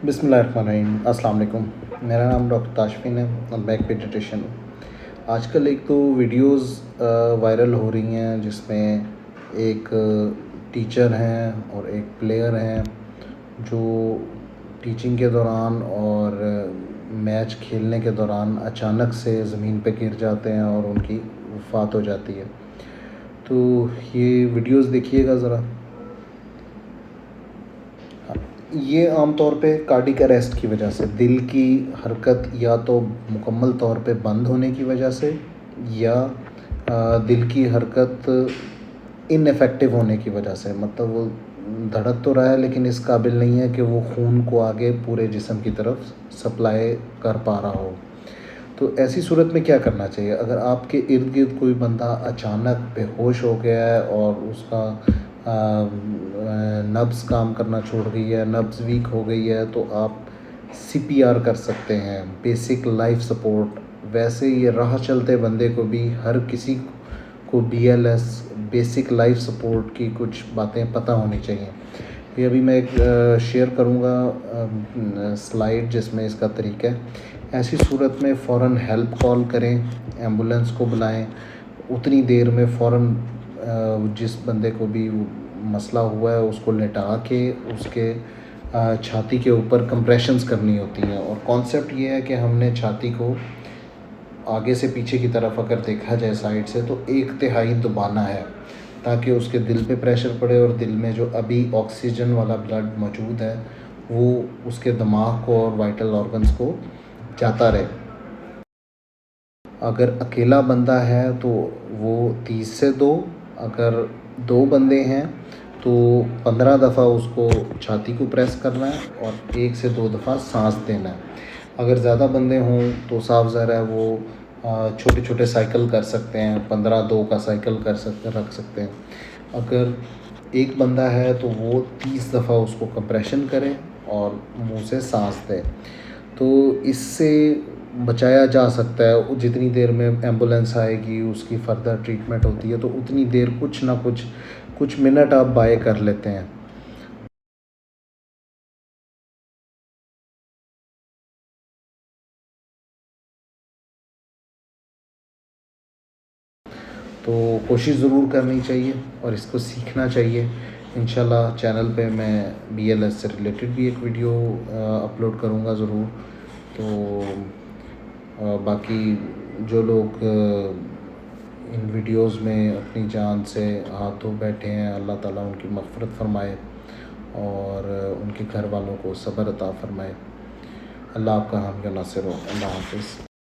بسم اللہ الرحمن الرحیم. السلام علیکم. میرا نام ڈاکٹر تاشفین ہے اور میں ایک پیڈیاٹریشین ہوں. آج کل ایک تو ویڈیوز وائرل ہو رہی ہیں جس میں ایک ٹیچر ہیں اور ایک پلیئر ہیں جو ٹیچنگ کے دوران اور میچ کھیلنے کے دوران اچانک سے زمین پہ گر جاتے ہیں اور ان کی وفات ہو جاتی ہے. تو یہ ویڈیوز دیکھیے گا ذرا. یہ عام طور پہ کارڈک اریسٹ کی وجہ سے، دل کی حرکت یا تو مکمل طور پہ بند ہونے کی وجہ سے یا دل کی حرکت ان ایفیکٹو ہونے کی وجہ سے، مطلب وہ دھڑک تو رہا ہے لیکن اس قابل نہیں ہے کہ وہ خون کو آگے پورے جسم کی طرف سپلائی کر پا رہا ہو. تو ایسی صورت میں کیا کرنا چاہیے؟ اگر آپ کے ارد گرد کوئی بندہ اچانک بے ہوش ہو گیا ہے اور اس کا نبض کام کرنا چھوڑ گئی ہے، نبض ویک ہو گئی ہے، تو آپ CPR کر سکتے ہیں، بیسک لائف سپورٹ. ویسے یہ راہ چلتے بندے کو بھی، ہر کسی کو BLS بیسک لائف سپورٹ کی کچھ باتیں پتہ ہونی چاہیے. یہ ابھی میں ایک شیئر کروں گا سلائیڈ جس میں اس کا طریقہ ہے. ایسی صورت میں فوراً ہیلپ کال کریں، ایمبولینس کو بلائیں. اتنی دیر میں فوراً جس بندے کو بھی مسئلہ ہوا ہے اس کو لٹا کے اس کے چھاتی کے اوپر کمپریشنز کرنی ہوتی ہیں. اور کانسیپٹ یہ ہے کہ ہم نے چھاتی کو آگے سے پیچھے کی طرف اگر دیکھا جائے سائڈ سے تو 1/3 دبانا ہے تاکہ اس کے دل پہ پریشر پڑے اور دل میں جو ابھی آکسیجن والا بلڈ موجود ہے وہ اس کے دماغ کو اور وائٹل آرگنز کو جاتا رہے. اگر اکیلا بندہ ہے تو وہ 30 سے 2، اگر 2 بندے ہیں تو 15 دفعہ اس کو چھاتی کو پریس کرنا ہے اور 1 سے 2 دفعہ سانس دینا ہے. اگر زیادہ بندے ہوں تو صاف ظاہر ہے وہ چھوٹے چھوٹے سائیکل کر سکتے ہیں، 15-2 کا سائیکل رکھ سکتے ہیں. اگر ایک بندہ ہے تو وہ 30 دفعہ اس کو کمپریشن کرے اور منہ سے سانس دے. تو اس سے بچایا جا سکتا ہے. جتنی دیر میں ایمبولینس آئے گی، اس کی فردر ٹریٹمنٹ ہوتی ہے، تو اتنی دیر کچھ نہ کچھ منٹ آپ بائے کر لیتے ہیں. تو کوشش ضرور کرنی چاہیے اور اس کو سیکھنا چاہیے. انشاءاللہ چینل پہ میں BLS سے ریلیٹڈ بھی ایک ویڈیو اپلوڈ کروں گا ضرور. تو باقی جو لوگ ان ویڈیوز میں اپنی جان سے ہاتھ دھو بیٹھے ہیں، اللہ تعالیٰ ان کی مغفرت فرمائے اور ان کے گھر والوں کو صبر عطا فرمائے. اللہ آپ کا حامی و ناصر ہو. اللہ حافظ.